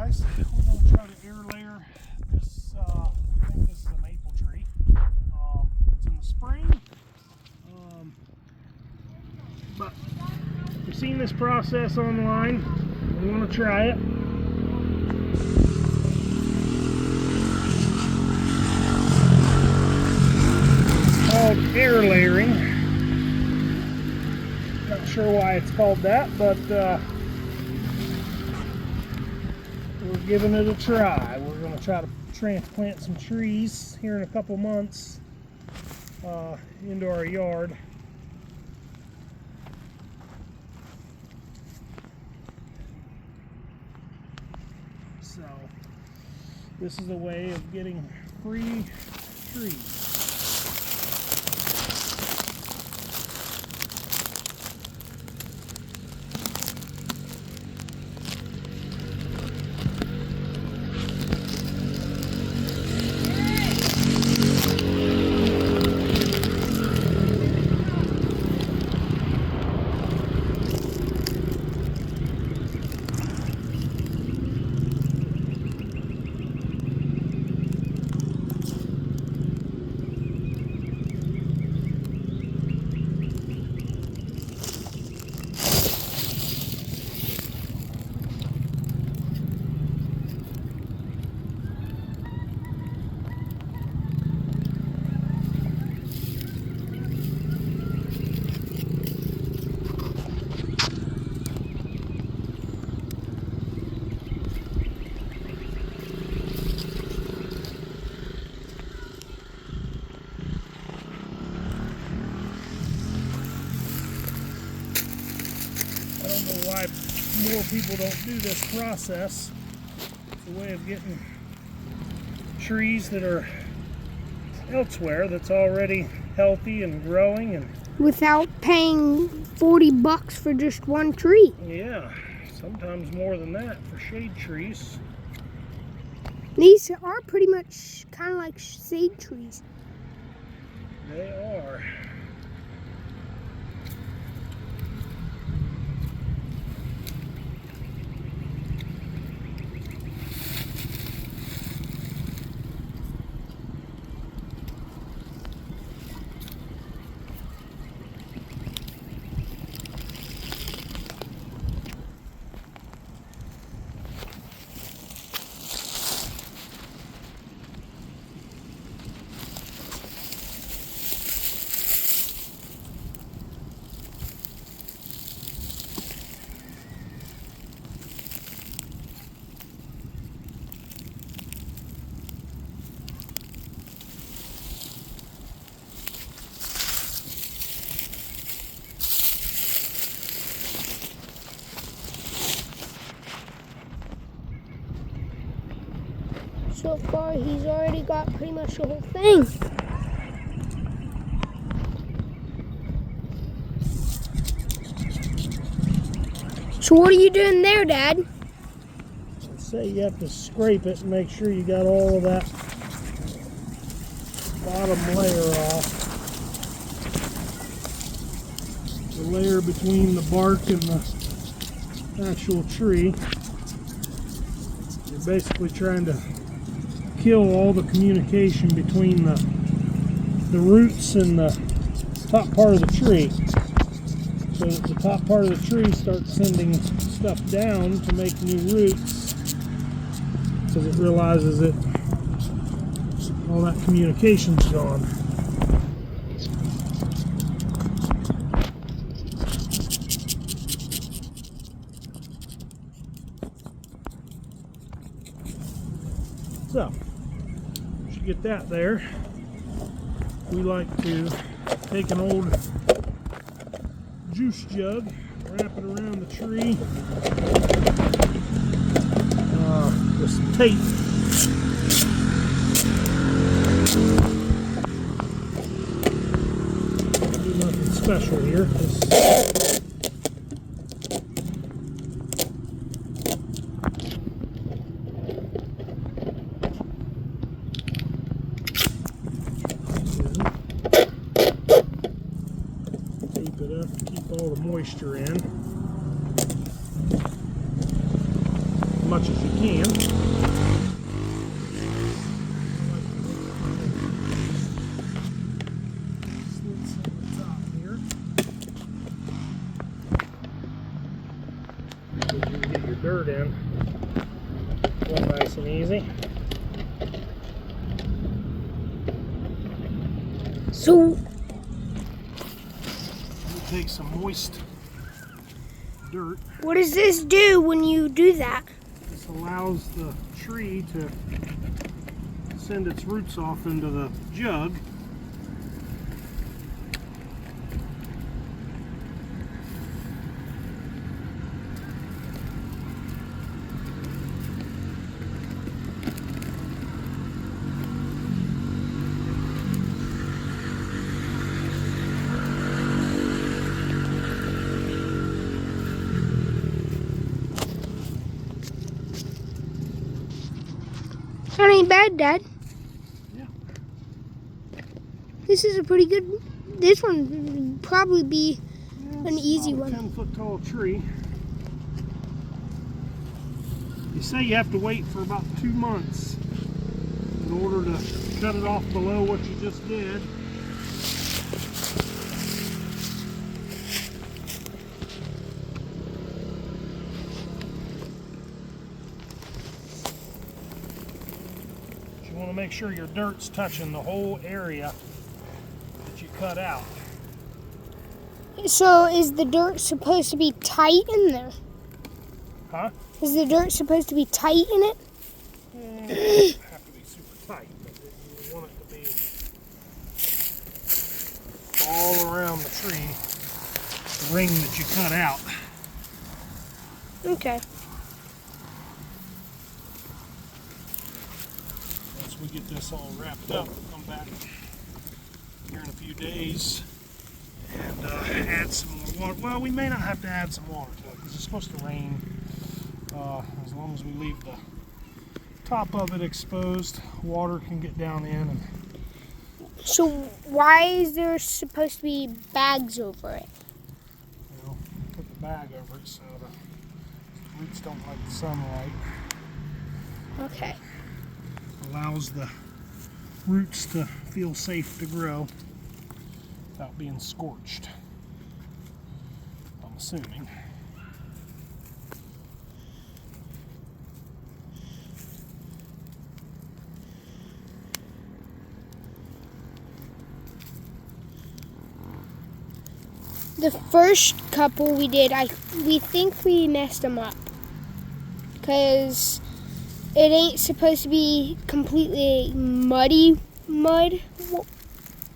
guys. We're going to try to air layer this, I think this is a maple tree. It's in the spring. But we've seen this process online. We want to try it. It's called air layering. Not sure why it's called that, but we're giving it a try. We're going to try to transplant some trees here in a couple months into our yard. So this is a way of getting free trees. I don't know why more people don't do this process. It's a way of getting trees that are elsewhere that's already healthy and growing, and without paying $40 for just one tree. yeah, sometimes more than that for shade trees. These are pretty much kind of like shade trees. They are. So far, he's already got pretty much the whole thing. So what are you doing there, Dad? Let's say you have to scrape it and make sure you got all of that bottom layer off. The layer between the bark and the actual tree. You're basically trying to kill all the communication between the roots and the top part of the tree. So that the top part of the tree starts sending stuff down to make new roots, because it realizes that all that communication's gone. So, once you get that there, we like to take an old juice jug, wrap it around the tree with some tape. Do nothing special here. Just tape it up, keep all the moisture in. much as you can. Slits on the top here. So you can get your dirt in real nice and easy. So, You take some moist dirt. what does this do when you do that? This allows the tree to send its roots off into the jug. That ain't bad, Dad. Yeah. This is a pretty good. This one would probably be an easy About a one. 10-foot tall tree. You say you have to wait for about 2 months in order to cut it off below what you just did. You want to make sure your dirt's touching the whole area that you cut out. So, is the dirt supposed to be tight in there? Huh? Is the dirt supposed to be tight in it? It doesn't have to be super tight, but you want it to be all around the tree, the ring that you cut out. Okay. Once we get this all wrapped up, we'll come back here in a few days and add some more water. Well, we may not have to add some water to it because it's supposed to rain as long as we leave the top of it exposed. Water can get down in. And So, why is there supposed to be bags over it? put the bag over it so the roots don't like the sunlight. Okay. Allows the roots to feel safe to grow without being scorched, I'm assuming. The first couple we did, we think we messed them up. Because it ain't supposed to be completely muddy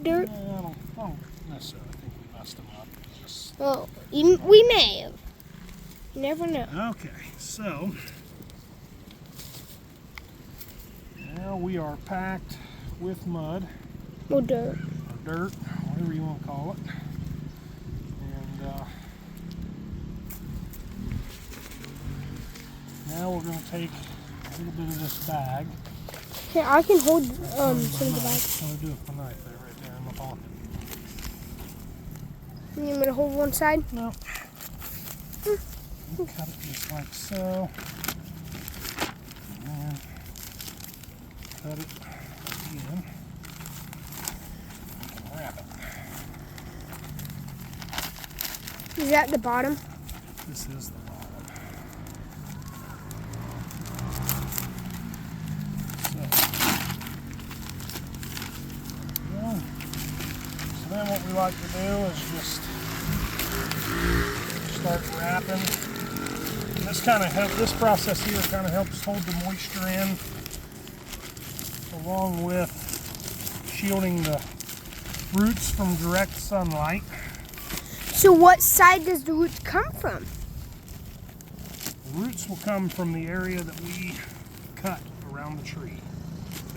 dirt. I don't necessarily think we messed them up. It's just... Well, we may have. You never know. Okay, so now we are packed with mud Or dirt. or dirt, whatever you want to call it. And now we're going to take a little bit of this bag. Here, I can hold some My of the knife. bags. I'm going to do it with my knife there, right there in my pocket. You want me to hold one side? No. Cut it just like so. And cut it again. Wrap it. Is that the bottom? This is the bottom. So, yeah. So then what we like to do is just start wrapping. This process here kind of helps hold the moisture in, along with shielding the roots from direct sunlight. So what side does the root come from? The roots will come from the area that we cut around the tree,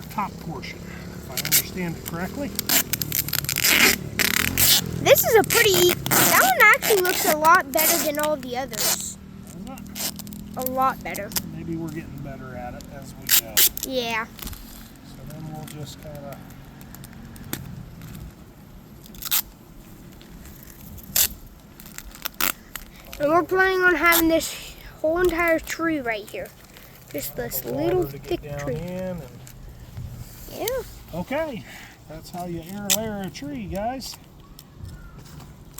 the top portion, if I understand it correctly. This is that one actually looks a lot better than all the others. A lot better. Maybe we're getting better at it as we go. Yeah. So then we'll just kind of And we're planning on having this whole entire tree right here. Just this the little water to thick get down tree. in. And, Yeah. okay, that's how you air layer a tree, guys.